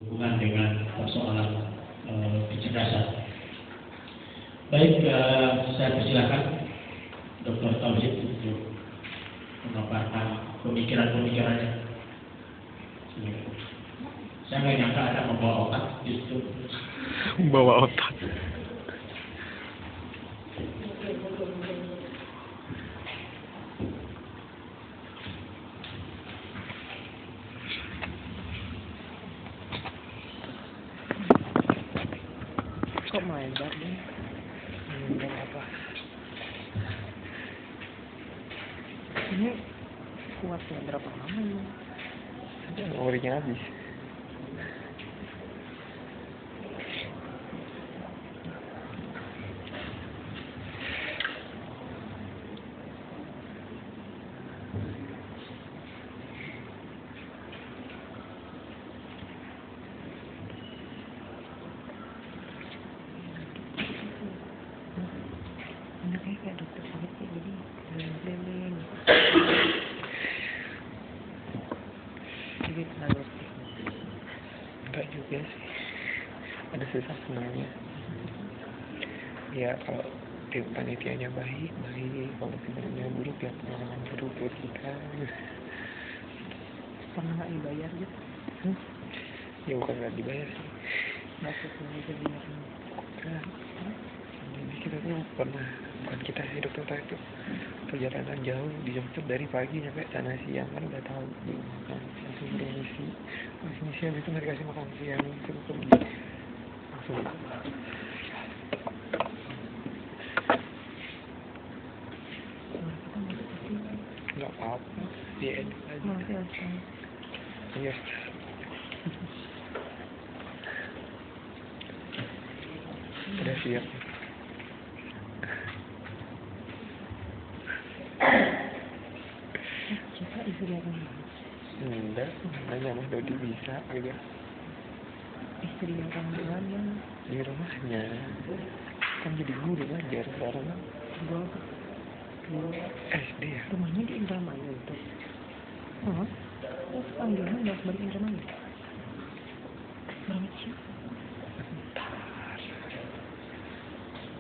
hubungan dengan persoalan kecerdasan. Baik, saya persilakan Dr. Tauhid untuk memaparkan pemikiran-pemikirannya. Saya nggak nyangka ada membawa otak justru. Membawa otak. Kok main nih? Main apa? Ini kuatnya berapa lama ini? Memorinya habis. Ini kayak dokter sakit kayak gini, keliling-keliling. Jadi terlalu Enggak juga sih. Ada sisa senangnya. Ya kalau tim panitianya baik, kalau timnya buruk ya pengalaman buruk buat kita. pernah nggak dibayar gitu? Ya bukan nggak dibayar sih. Nggak sesuai kebijakan. Nah, jadi kita tuh pernah, bukan kita sih dokter itu perjalanan jauh, dijemput dari pagi sampai sana siang, kan udah tahu kan, langsung bermisi habis itu nggak dikasih makan siang, terus pergi langsung nggak apa-apa, diedit aja. Nanti aja. Yes. Udah siap. Coba istri apa nih? Enggak, nanya Mas Dodi bisa gitu. Istri orang mana? Di rumahnya kan jadi guru ngajar sekarang kan. Gua SD ya. rumahnya di Indramayu itu. Oh, terus panggilan nggak balik Indramayu? Berapa sih?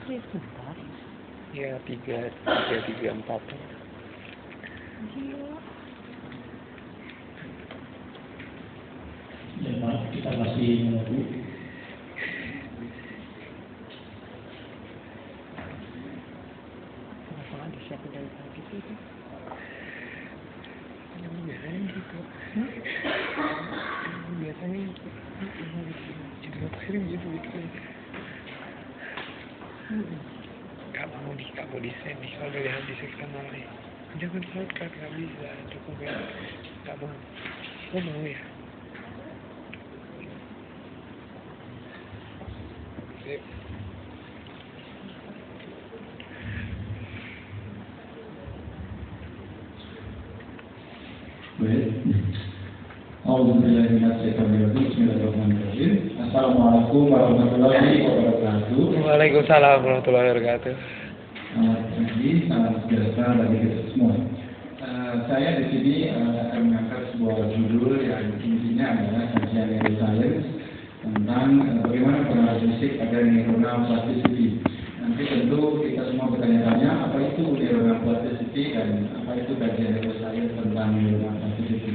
Sebentar. Ya 3, 4. Gila. Ya, maaf, kita masih menunggu. Masalah disiapin dari pagi sih. Biasanya gitu. Biasanya gitu. Jadi ngapain gitu. Gak mau desain nih kalau dari habis kanal nih. Jangan shortcut, gak bisa. Dokumen gak mau. Lo mau ya? Sip. Baik. Bismillahirrahmanirrahim. Assalamualaikum warahmatullahi wabarakatuh. Waalaikumsalam warahmatullahi wabarakatuh. Selamat pagi, salam sejahtera bagi kita semua. Saya di sini akan mengangkat sebuah judul yang intinya adalah kajian neuroscience tentang bagaimana pengaruh fisik pada neuronal plasticity. Nanti tentu kita semua bertanya-tanya apa itu neuronal plasticity dan apa itu kajian neuroscience tentang neuronal plasticity.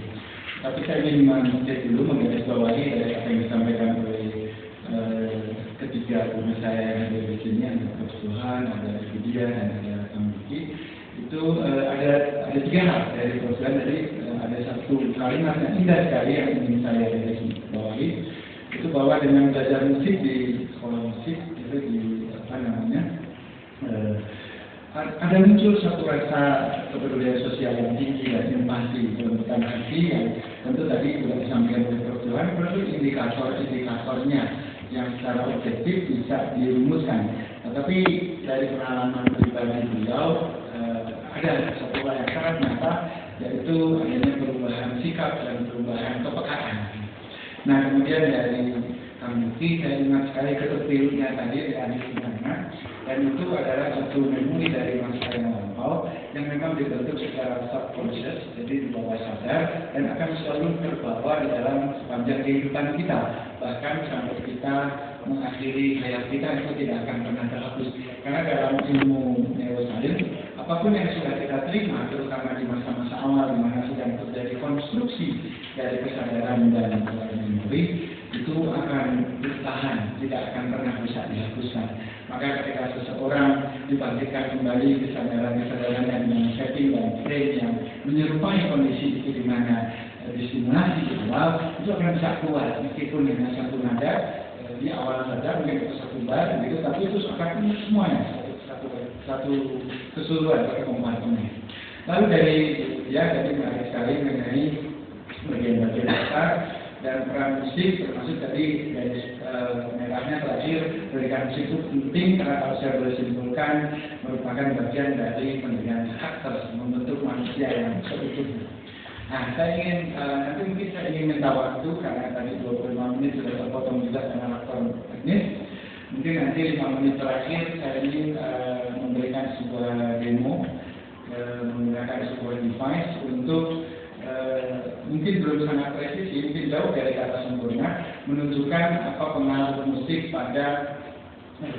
Tapi saya ingin mengecek dulu, menggarisbawahi dari apa yang disampaikan oleh ketiga guru saya yang ada di sini, ada Prof. Tuhan, ada Ibu Dia, dan ada Kang Vicky. Itu ada 3 hal dari Prof. Tuhan. Jadi ada satu kalimat yang indah sekali yang ingin saya garisbawahi. Itu bahwa dengan belajar musik di sekolah musik itu di ada muncul satu rasa kepedulian sosial yang tinggi dan simpati, kelembutan hati yang tentu tadi sudah disampaikan oleh Prof. Tuhan, perlu indikator-indikatornya yang secara objektif bisa dirumuskan. Tetapi dari pengalaman pribadi beliau ada satu hal yang sangat nyata, yaitu adanya perubahan sikap dan perubahan kepekaan. Nah, kemudian dari Kang Yuki, saya ingat sekali ketepilunya tadi di akhir sana, dan itu adalah satu memori dari masa yang lampau. know-how yang memang dibentuk secara subconscious, jadi di bawah sadar, dan akan selalu terbawa di dalam sepanjang kehidupan kita. Bahkan sampai kita mengakhiri hayat kita itu tidak akan pernah terhapus. Karena dalam ilmu neuroscience, apapun yang sudah kita terima, terutama di masa-masa awal di mana sedang terjadi konstruksi dari kesadaran dan memori, itu akan bertahan, tidak akan pernah bisa dihapuskan. Maka ketika seseorang dibangkitkan kembali kesadaran-kesadaran yang setting dan frame yang menyerupai kondisi itu di mana distimulasi di awal, itu akan bisa keluar meskipun dengan satu nada di awal saja mungkin itu satu bar gitu, tapi itu akan semuanya satu keseluruhan pakai kompartemen. Lalu dari jadi menarik sekali mengenai bagian-bagian dasar dan peran musik, termasuk tadi dari merahnya terakhir, berikan musik itu penting karena kalau saya boleh simpulkan merupakan bagian dari pendirian karakter membentuk manusia yang seutuhnya. Nah, saya ingin nanti mungkin saya ingin minta waktu karena tadi 25 menit sudah terpotong juga dengan faktor teknis. Mungkin nanti 5 menit terakhir saya ingin memberikan sebuah demo menggunakan sebuah device untuk mungkin belum sangat presisi, mungkin jauh dari kata sempurna, menunjukkan apa pengaruh musik pada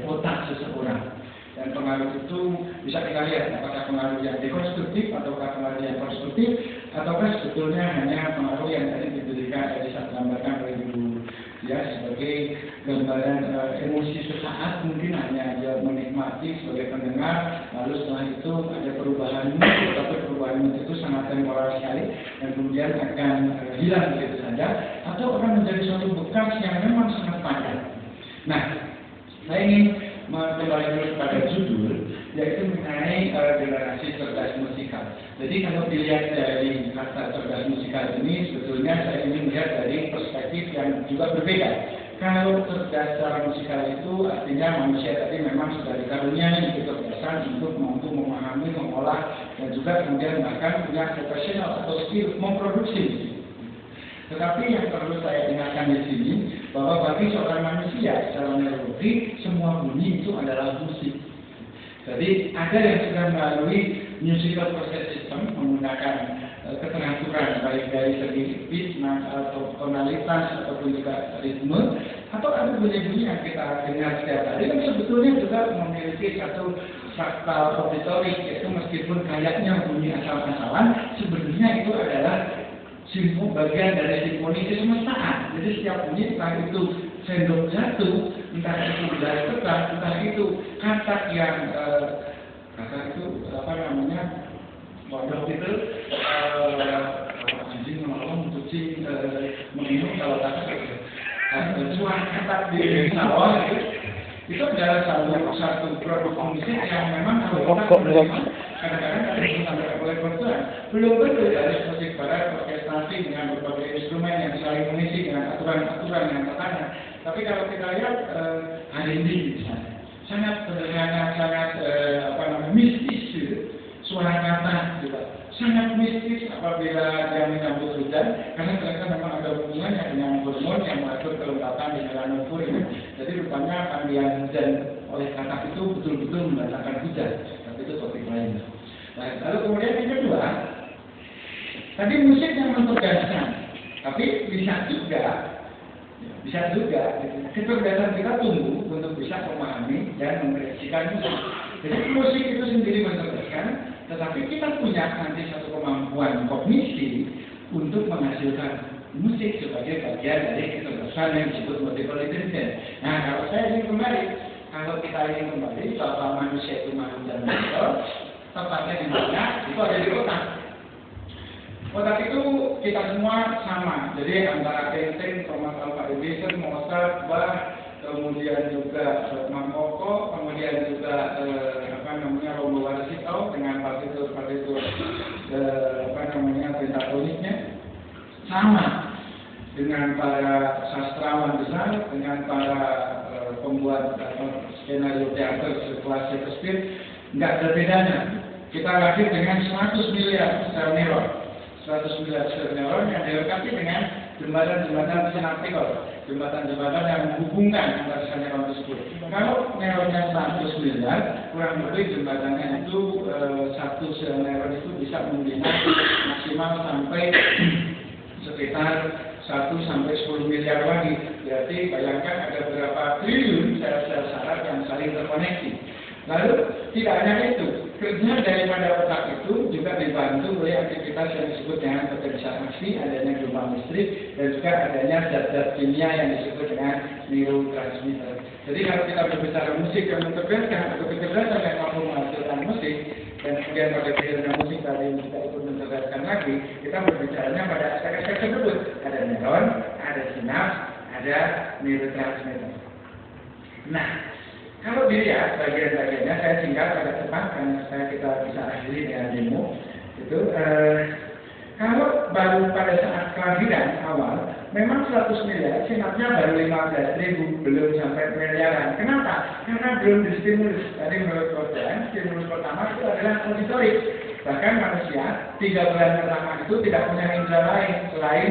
otak seseorang. Dan pengaruh itu bisa kita lihat apakah pengaruh yang dekonstruktif ataukah pengaruh yang konstruktif, ataukah sebetulnya hanya pengaruh yang tadi diberikan dari saat gambarkan oleh Ibu sebagai gambaran emosi sesaat, mungkin hanya dia menikmati sebagai pendengar, lalu setelah itu ada perubahan mood, tapi perubahan mood itu sangat temporer sekali dan kemudian akan hilang begitu saja, atau akan menjadi suatu bekas yang memang sangat panjang. Nah, saya ingin kembali dulu kepada judul, yaitu mengenai generasi cerdas musikal. Jadi kalau dilihat dari kata cerdas musikal ini, sebetulnya saya ingin melihat dari perspektif yang juga berbeda. Kalau cerdas secara musikal itu artinya manusia tadi memang sudah dikaruniai kecerdasan untuk mampu memahami, mengolah, dan juga kemudian bahkan punya profesional atau skill memproduksi musik. Tetapi yang perlu saya ingatkan di sini, bahwa bagi seorang manusia secara neurologi, semua bunyi itu adalah musik. Jadi ada yang sudah melalui musical process system menggunakan keteraturan baik dari segi pitch atau tonalitas ataupun juga ritme, atau ada bunyi-bunyi yang kita dengar setiap hari yang sebetulnya juga memiliki satu fraktal auditorik, yaitu meskipun kayaknya bunyi asal-asalan, sebenarnya itu adalah bagian dari simfoni kesemestaan. Jadi setiap bunyi, entah itu sendok jatuh, entah itu dari tekan, entah itu kata yang bodoh itu anjing malam kucing menginum kalau kata suara kata di sawah itu adalah satu produk musik yang memang kalau kita kadang-kadang sampai oleh pertuan belum tentu dari musik barat orkestrasi dengan berbagai instrumen yang saling mengisi dengan aturan-aturan yang tertanya. Tapi kalau kita lihat R&B misalnya sangat sederhana, sangat mistis gitu. Suara kata juga sangat mistis apabila dia menyambut hujan, karena ternyata memang ada hubungannya dengan hormon yang mengatur kelengkapan di melanofor ini. Jadi rupanya panggilan hujan oleh kata itu betul-betul mendatangkan hujan. Tapi itu topik lain. Nah, lalu kemudian yang kedua, tadi musik yang mencerdaskan, tapi bisa juga kecerdasan kita tumbuh untuk bisa memahami dan mengekspresikan musik. Jadi musik itu sendiri mencerdaskan, tetapi kita punya nanti satu kemampuan kognisi untuk menghasilkan musik sebagai bagian dari kecerdasan yang disebut multiple intelligence. Nah, kalau saya ingin kembali, bahwa manusia itu makhluk dan mental, tepatnya di mana? Itu ada di otak. Otak itu kita semua sama. Jadi antara Einstein, Thomas Alva Edison, Mozart, Bach, kemudian juga Mangkoko, kemudian juga Romo Warsito dengan partitur pentatoniknya sama dengan para sastrawan besar, dengan para pembuat skenario teater sekelas Shakespeare, nggak ada bedanya. Kita lahir dengan 100 miliar sel neuron. 100 miliar sel neuron yang dilengkapi dengan jembatan sinaptikon, jembatan-jembatan yang menghubungkan antara neuron tersebut. Kalau neuronnya 100 miliar, kurang lebih jembatannya itu satu sel neuron itu bisa membina maksimal sampai sekitar 1 sampai 10 miliar lagi. Berarti bayangkan ada berapa triliun sel-sel saraf yang saling terkoneksi. Lalu tidak hanya itu, kerja daripada otak itu juga dibantu oleh aktivitas yang disebut dengan potensiasi, adanya gelombang listrik, dan juga adanya zat-zat kimia yang disebut dengan neurotransmitter. Jadi kalau kita berbicara musik yang mencerdaskan atau kecerdasan yang mampu menghasilkan musik, dan kemudian pada kecerdasan musik tadi kita ikut mencerdaskan lagi, kita berbicaranya pada aspek-aspek tersebut. Ada neuron, ada sinaps, ada neurotransmitter. Nah, kalau dilihat bagian-bagiannya, saya singkat pada cepat karena supaya kita bisa akhiri dengan demo. Itu kalau baru pada saat kelahiran awal, memang 100 miliar, sinapsnya baru 15.000, belum sampai miliaran. Kenapa? Karena belum distimulus. Tadi menurut Gordon, stimulus pertama itu adalah auditorik. Bahkan manusia 3 bulan pertama itu tidak punya indera lain selain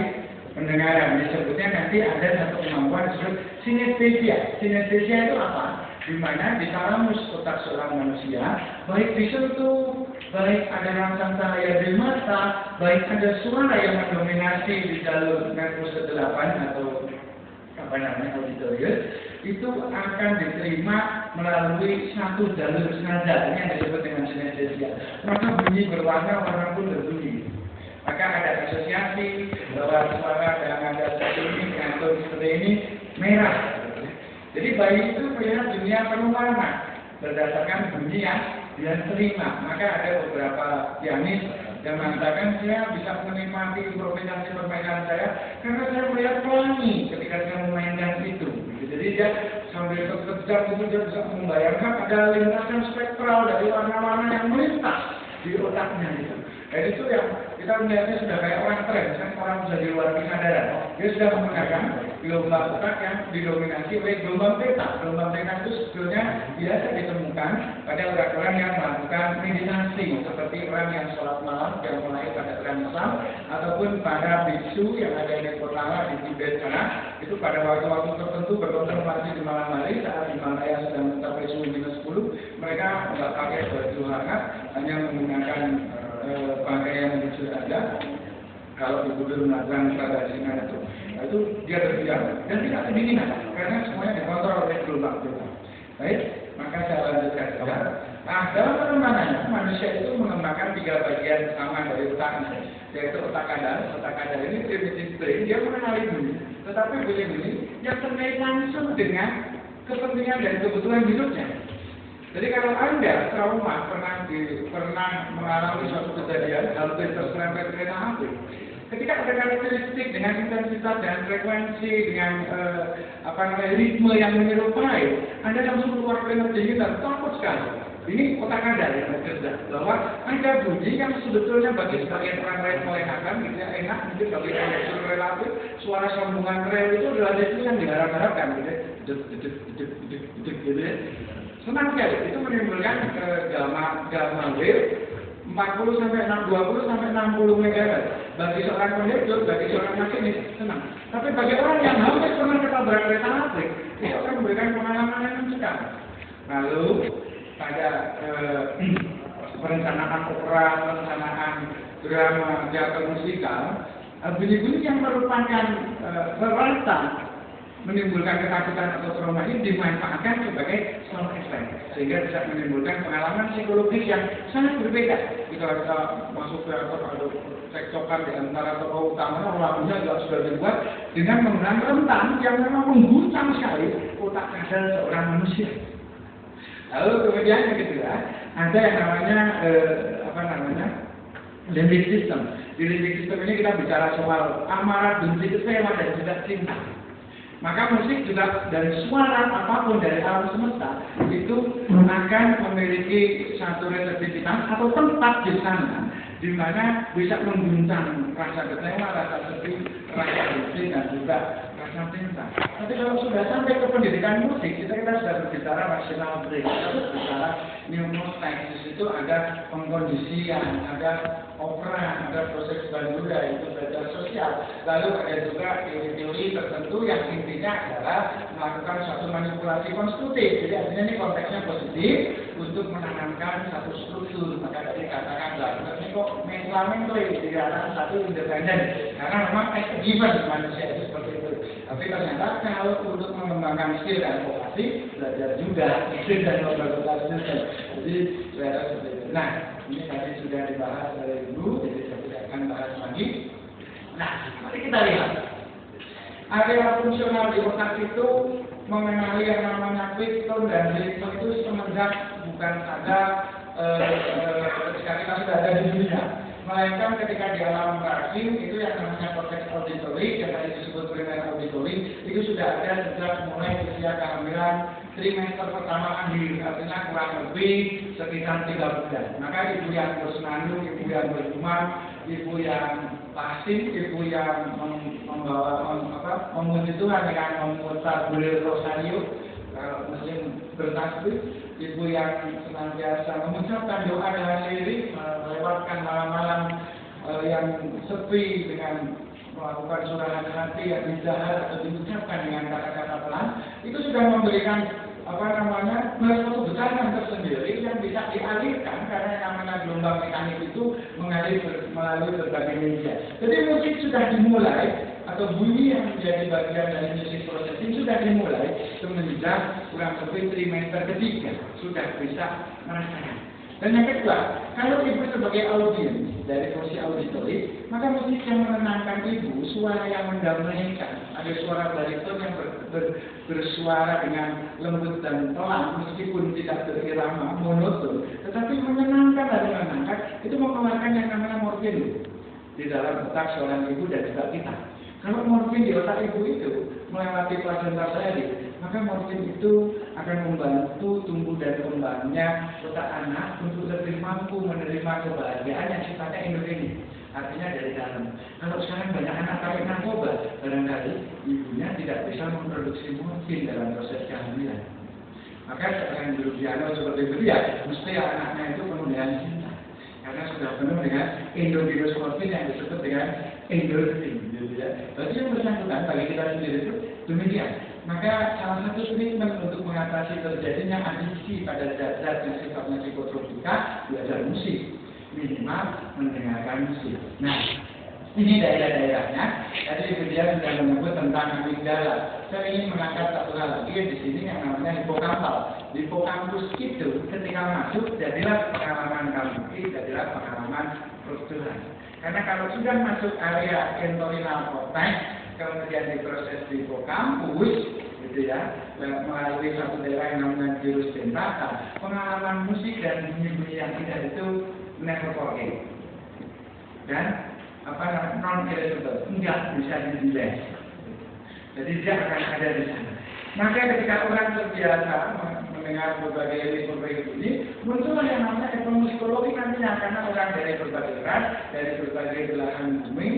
pendengaran. Disebutnya nanti ada satu kemampuan disebut sinestesia. Sinestesia itu apa? Di mana di talamus otak seorang manusia, baik disentuh, baik ada rangsang cahaya di mata, baik ada suara yang mendominasi di jalur nervus ke-8 atau auditorius, itu akan diterima melalui satu jalur nada yang disebut dengan sinestesia. Maka bunyi berwarna pun berbunyi. Maka ada asosiasi bahwa suara yang ada seperti ini atau seperti ini merah. Jadi bayi itu melihat dunia penuh warna berdasarkan bunyi yang dia terima. Maka ada beberapa pianis yang mengatakan saya bisa menikmati improvisasi permainan saya karena saya melihat pelangi ketika saya memainkan itu. Jadi dia sambil kejam itu dia bisa membayangkan ada lintasan spektral dari warna-warna yang melintas di otaknya gitu. Dan itu yang kita melihatnya sudah kayak orang tren, kan orang sudah di luar kesadaran. Dia sudah menggunakan gelombang otak yang didominasi oleh gelombang beta. Gelombang beta itu sebetulnya biasa ditemukan pada orang-orang yang melakukan meditasi, seperti orang yang sholat malam yang mulai pada tren Islam, ataupun para biksu yang ada di Nepal di Tibet sana, itu pada waktu-waktu tertentu berkontemplasi di malam hari saat Himalaya sedang mencapai suhu -10, mereka tidak pakai baju hangat, hanya menggunakan pakaian yang sudah ada. Kalau ibu-ibu melakukan tradisional itu dia berdiam dan tidak kedinginan karena semuanya dikontrol oleh gelombang beta. Baik, maka saya lanjutkan saja. Nah, dalam pengembangannya manusia itu mengembangkan 3 bagian utama dari otaknya, yaitu otak kadal. Otak kadal ini primitive brain, dia mengenali bunyi, tetapi bunyi-bunyi yang terkait langsung dengan kepentingan dan kebutuhan hidupnya. Jadi kalau Anda trauma pernah mengalami suatu kejadian, hampir terserempet kereta api, ketika ada karakteristik dengan intensitas dan frekuensi dengan ritme yang menyerupai, Anda langsung keluar energi dan takut sekali. Ini otak Anda yang bekerja bahwa ada bunyi yang sebetulnya bagi sebagian orang lain melenakan, gitu ya, enak, mungkin bagi elektron relatif, suara sambungan rel itu adalah itu yang diharap-harapkan, gitu ya. Senang sekali, itu menimbulkan gamma wave 20 sampai 60 MHz. Bagi seorang kondektur, bagi seorang masinis, senang. Tapi bagi orang yang hampir pernah ketabrak kereta api, itu akan memberikan pengalaman yang mencekam. Lalu pada perencanaan opera, perencanaan drama, teater musikal, bunyi-bunyi yang merupakan rata menimbulkan ketakutan atau trauma ini dimanfaatkan sebagai sound effect sehingga bisa menimbulkan pengalaman psikologis yang sangat berbeda. Kita masuk ke atau cekcokan di antara tokoh utama, lagunya juga sudah dibuat dengan menggunakan rentang yang memang mengguncang sekali otak kadal seorang manusia. Lalu kemudian yang kedua ada yang namanya limbic system. Di limbic system ini kita bicara soal amarah, benci, kecewa dan juga cinta. Maka musik juga dari suara apapun dari alam semesta itu akan memiliki satu reseptivitas atau tempat di sana di mana bisa mengguncang rasa kecewa, rasa sedih, rasa benci dan juga rasa cinta. Tapi kalau sudah sampai ke pendidikan musik, kita sudah berbicara rational brain, kita berbicara pneumostasis, itu ada pengkondisian, ada opera, ada proses bandura itu belajar sosial. Lalu ada juga teori-teori tertentu yang intinya adalah melakukan suatu manipulasi konstruktif. Jadi artinya ini konteksnya positif untuk menanamkan satu struktur. Maka tadi katakan ini kok mengamen tuh dikatakan satu independen, karena memang given manusia itu seperti itu. Tapi ternyata kalau untuk mengembangkan skill dan vokasi, belajar juga skill dan vokasi. Jadi saya seperti itu. Nah, ini tadi sudah dibahas oleh Ibu, jadi saya tidak akan bahas lagi. Nah, mari kita lihat. Area fungsional di otak itu mengenali yang namanya quick tone dan deep tone itu semenjak bukan saja ketika kita sudah ada di dunia, melainkan ketika di alam rahim itu yang namanya korteks auditory, yang tadi disebut primer auditory, itu sudah ada sejak mulai usia kehamilan trimester pertama akhir, artinya kurang lebih sekitar 3 bulan. Maka ibu yang bersenandung, ibu yang bergumam, ibu yang pasif, ibu yang memuji Tuhan dengan memutar bulir rosario, muslim bertasbih, ibu yang senantiasa mengucapkan doa dengan lirik, melewatkan malam-malam yang sepi dengan melakukan surahan hati yang didahar atau diucapkan dengan kata-kata pelan, itu sudah memberikan suatu besaran tersendiri yang bisa dialirkan karena yang namanya gelombang mekanik itu mengalir melalui berbagai media. Jadi musik sudah dimulai atau bunyi yang menjadi bagian dari musik processing sudah dimulai semenjak kurang lebih trimester ketiga sudah bisa merasakan. Dan yang kedua, kalau ibu sebagai audiens dari fungsi auditory, maka musik yang menenangkan ibu, suara yang mendamaikan, ada suara bariton yang bersuara dengan lembut dan pelan, meskipun tidak berirama, monoton, tetapi menenangkan dan menenangkan, itu mengeluarkan yang namanya morfin di dalam otak seorang ibu dan juga kita. Kalau morfin di otak ibu itu melewati plasenta seri, maka morfin itu akan membantu tumbuh dan kembangnya otak anak untuk lebih mampu menerima kebahagiaan yang sifatnya endogenik. Artinya dari dalam. Kalau sekarang banyak anak pakai narkoba, barangkali ibunya tidak bisa memproduksi morfin dalam proses kehamilan. Maka seorang guru piano seperti beliau, mesti anaknya itu penuh dengan cinta. Karena sudah penuh dengan endogenous morfin yang disebut dengan endorfin. Berarti yang bersangkutan bagi kita sendiri itu demikian. Maka salah satu treatment untuk mengatasi terjadinya adiksi pada zat-zat yang sifatnya psikotropika, belajar musik, minimal mendengarkan musik. Nah, ini daerah-daerahnya. Tadi dia sudah menyebut tentang amigdala. Saya ingin mengangkat satu hal lagi di sini yang namanya hipokampal. Hipokampus itu ketika masuk jadilah pengalaman kamu, jadilah pengalaman struktural. Karena kalau sudah masuk area entorhinal cortex, kemudian diproses di hipokampus, gitu ya, melalui satu daerah yang namanya gyrus dentata, pengalaman musik dan bunyi-bunyi yang indah itu never forget. Dan non-irreversible, enggak bisa di-delay. Jadi dia akan ada di sana. Maka ketika orang terbiasa mendengar berbagai ini, muncullah yang namanya etnomusikologi nantinya, karena orang dari berbagai ras, dari berbagai belahan bumi,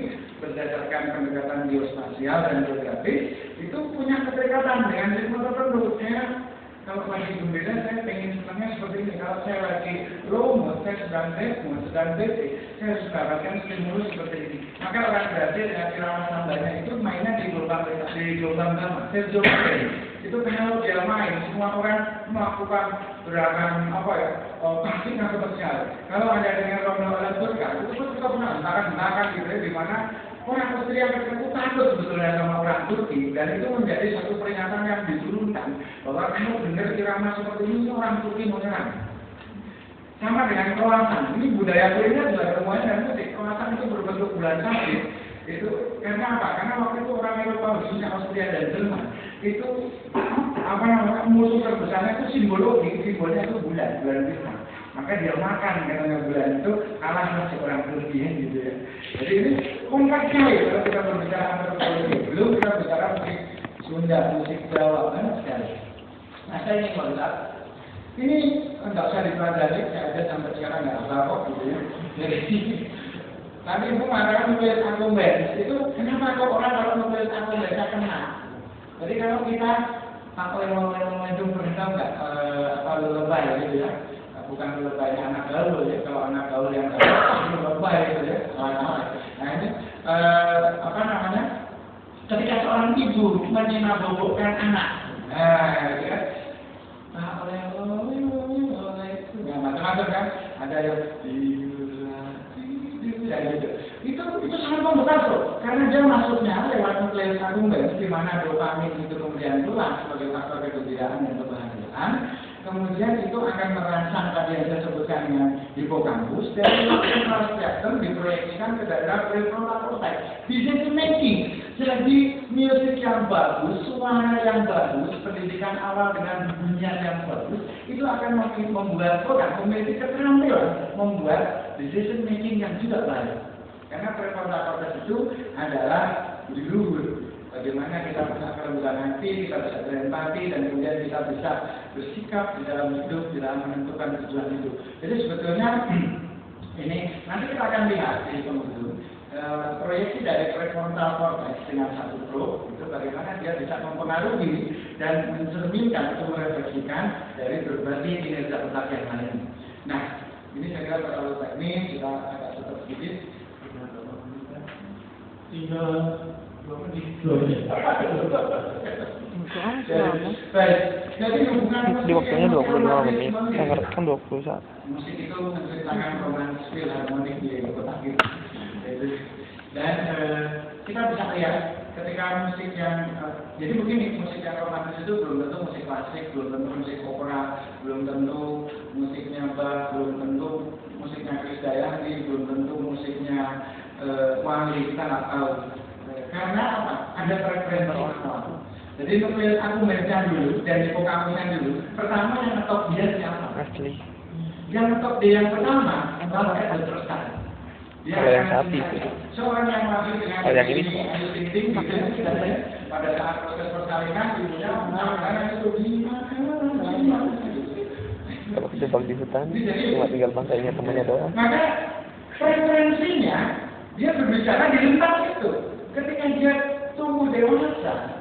berdasarkan pendekatan geospasial dan geografis, itu punya keterikatan dengan ritme tertentu. Kalau lagi gembira, saya pengen senangnya seperti ini. Kalau saya lagi low mood, saya sedang bad mood, sedang bete, saya suka bahkan stimulus seperti ini. Maka orang Brazil dengan irama sambalnya itu mainnya di gelombang gamma, itu kalau dia main, semua orang melakukan gerakan pasti nggak sekali. Kalau ada dengan Romeo dan Turka, itu pun kita pernah hentakan gitu ya, di mana orang Austria itu takut sebetulnya sama orang Turki, dan itu menjadi satu peringatan yang diturunkan bahwa kamu dengar irama seperti ini orang Turki mau nyerang. Sama dengan Kroasan, ini budaya kuliner juga semuanya dan musik. Kroasan itu berbentuk bulan sabit. Itu karena apa? Karena waktu itu orang Eropa khususnya Austria dan Jerman itu musuh terbesarnya itu simbolnya itu bulan bintang. Maka dia makan karena bulan itu kalah sama orang Turki gitu ya. Jadi ini kompleks sekali kalau kita berbicara antropologi. Belum kita bicara musik Sunda, musik Jawa, banyak sekali. Nah, saya ingin melihat ini tidak usah dipelajari, saya aja sampai sekarang nggak apa kok gitu ya. Jadi tadi ibu mengatakan nulis akumbens itu kenapa kok orang kalau nulis akumbensnya kena? Jadi kalau kita pakai ngomong itu pernah nggak lebay gitu ya. bukan lebaynya anak gaul ya. Kalau anak gaul yang gaul lebay gitu ya. Nah ini apa namanya? Ketika seorang ibu menabobokkan anak, gitu kan? Ya macam-macam kan? Ada yang itu sangat membantu karena dia masuknya lewat nukleus akkumbens di mana dopamin itu kemudian keluar sebagai faktor kegembiraan dan kebahagiaan, kemudian itu akan merangsang tadi yang saya sebutkan dengan hipokampus dan central striatum diproyeksikan ke daerah prefrontal cortex. Decision making, jadi musik yang bagus, suara yang bagus, pendidikan awal dengan bunyian yang bagus, itu akan membuat orang memiliki keterampilan membuat decision making yang juga baik. Karena prefrontal cortex itu adalah di luhur. Bagaimana kita bisa kelembutan hati, kita bisa berempati, dan kemudian kita bisa bersikap di dalam hidup, di dalam menentukan tujuan hidup. Jadi sebetulnya ini nanti kita akan lihat di penghujung proyeksi dari prefrontal cortex dengan satu probe itu bagaimana dia bisa mempengaruhi dan mencerminkan atau merefleksikan dari berbagai kinerja otak yang lain. Nah, ini saya kira terlalu teknis, kita agak tetap sedikit. Jadi hubungan di waktunya 25 menit, saya ngerekam 21. Musik itu menceritakan romans filharmonik di kota kita. Dan kita bisa lihat ketika musik yang jadi begini, musik yang romantis itu belum tentu musik klasik, belum tentu musik opera, belum tentu musiknya Bach, belum tentu musiknya Krisdayanti, belum tentu musiknya Wali, kita nggak tahu. Karena apa? Ada preferensi awal. Jadi nukleus akkumbensnya dulu dan hipokampusnya dulu. Pertama yang ngetop dia siapa? Asli. Yang ngetop dia yang pertama adalah Edward Terstan. Kalau yang sapi itu. Seorang yang masih dengan yang ini tinggi pada saat proses persalinan ibunya mengatakan itu dimakan. Kalau kejebak di hutan, cuma tinggal bangkainya temannya doang. Maka preferensinya dia berbicara di rentang itu. Ketika dia tumbuh dewasa,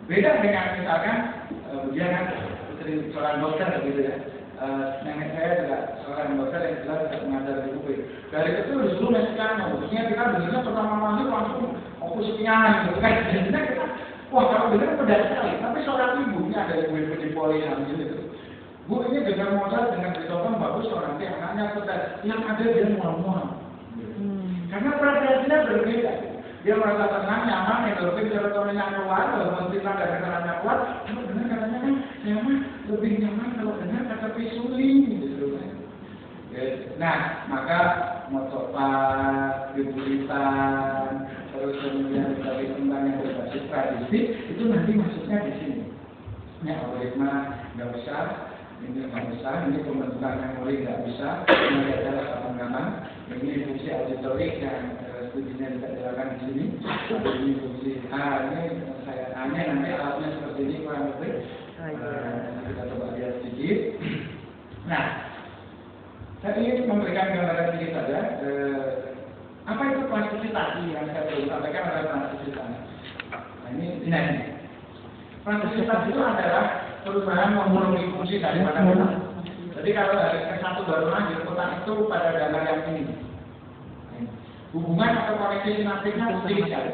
beda dengan misalkan dia kan seorang dokter gitu ya. Nenek saya juga seorang dokter yang jelas tidak mengajar di UP. Dari itu disuruh meskan, maksudnya kita dengarnya pertama masuk langsung fokusnya gitu kan. Jadinya kita, wah kalau dengar pedas sekali. Tapi seorang ibunya ada ibu di poli gitu. Bu ini dengar Mozart dengan Beethoven bagus, orang dia anaknya pedas. Yang ada dia mual-mual. Karena preferensinya berbeda. Dia merasa tenang, nyaman, endorfin, serotoninnya keluar, kalau menceritakan dari keterangannya keluar, kalau dengar katanya kan, saya mah lebih nyaman kalau dengar kata pisuling, gitu kan. Nah, maka motopat, gebulitan, terus kemudian dari tentang yang berbasis tradisi, itu nanti masuknya di sini. Ini algoritma nggak bisa, ini nggak bisa, ini pembentukan memori nggak bisa, ini adalah kapan-kapan, ini fungsi auditorik yang studinya tidak dilakukan di sini. Ini fungsi ini saya tanya nanti alatnya seperti ini kurang lebih. Kita coba lihat sedikit. Nah, saya ingin memberikan gambaran sedikit saja. Apa itu plastisitas yang saya belum sampaikan adalah plastisitas. Nah, ini. Plastisitas itu adalah perubahan memulai fungsi daripada otak. Jadi kalau dari S1 baru lanjut, otak itu pada gambar yang ini. Hubungan atau koneksi sinaptiknya tinggi sekali.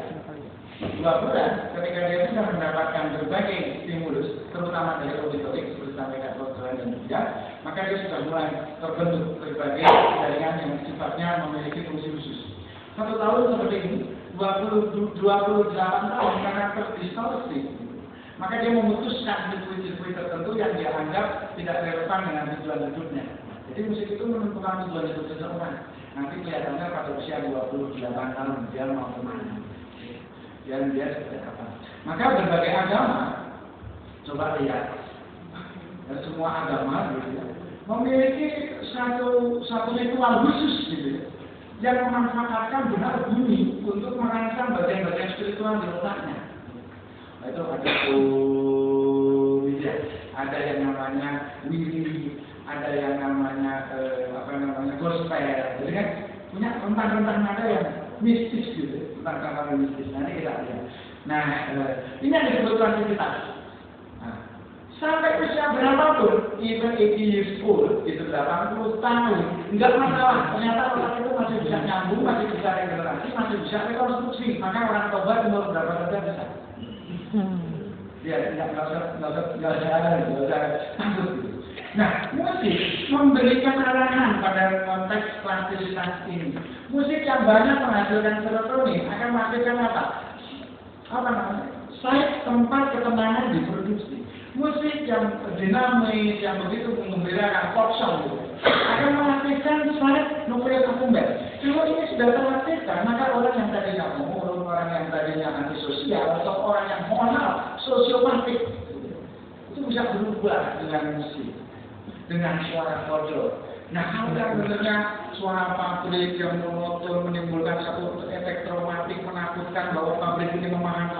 2 bulan ketika dia sudah mendapatkan berbagai stimulus, terutama dari auditorik seperti sampaikan Dr. dan juga, maka dia sudah mulai terbentuk berbagai jaringan yang sifatnya memiliki fungsi khusus. 1 tahun seperti ini, 28 tahun karena terdistorsi. Maka dia memutuskan sirkuit-sirkuit tertentu yang dia anggap tidak relevan dengan tujuan hidupnya. Jadi musik itu menentukan tujuan hidup seseorang. Nanti kelihatannya pada usia 28 tahun dia mau kemana, dan dia seperti apa. Maka berbagai agama, coba lihat, dan semua agama gitu ya, memiliki satu ritual khusus gitu ya, yang memanfaatkan benar bunyi untuk merangsang bagian-bagian spiritual di otaknya. Nah, itu ada yang namanya wili, ada yang namanya gospel. Jadi kan punya rentang-rentang nada yang mistis gitu, rentang-rentang mistis. Nanti kita lihat. Nah, ini yang disebut plastisitas. Nah, Sampai usia berapapun, even 80 years old, itu 80 tahun, nggak masalah. Ternyata otak itu masih bisa nyambung, masih bisa regenerasi, masih bisa rekonstruksi. Maka orang tobat umur berapa saja bisa. Ya, nggak usah takut. Nah, musik memberikan arahan pada konteks plastisitas ini. Musik yang banyak menghasilkan serotonin akan menghasilkan apa? Apa namanya? Site tempat ketenangan diproduksi. Musik yang dinamis, yang begitu mengembirakan, pop song gitu, akan mengaktifkan site nukleus akkumbens. Kalau ini sudah teraktifkan, maka orang yang tadinya murung, orang yang tadinya antisosial, atau orang yang mohon maaf, sosiopatik, itu bisa berubah dengan musik, dengan suara kodok. Nah, kalau sebenarnya suara pabrik yang monoton menimbulkan satu efek traumatik menakutkan bahwa pabrik ini memakan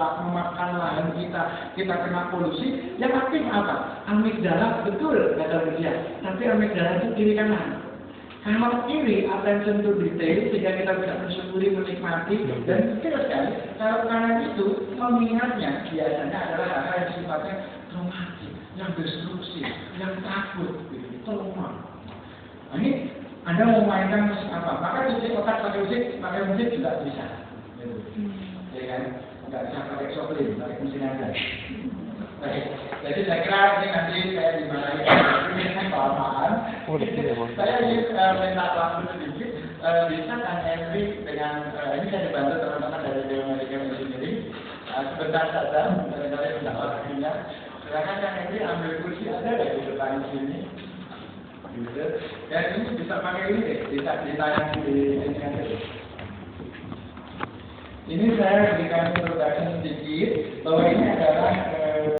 lahan kita kena polusi, yang aktif apa? Amigdala, betul kata dia. Tapi amigdala itu kiri kanan. Kalau kiri, attention to detail, sehingga kita bisa mensyukuri, menikmati, dan detail sekali. Kalau kanan itu, mengingatnya biasanya adalah hal-hal yang sifatnya traumatik, yang destruktif, yang takut, trauma. Nah, ini Anda mau mainkan musik apa? Maka musik otak pakai musik juga bisa. Ya kan? Nggak bisa pakai soplin, pakai musik aja. Baik. Jadi saya kira ini nanti saya dimarahi ini kelamaan. Saya ingin minta waktu sedikit. Bisa Kang Henry dengan ini saya dibantu teman-teman dari Biomedical Engineering. Sebentar saja, barangkali tidak waktunya. Silakan Kang Henry ambil kursi ada di depan sini. Dan ini bisa pakai ini deh, bisa ditayang di sini aja. Ini saya berikan introduction sedikit bahwa ini adalah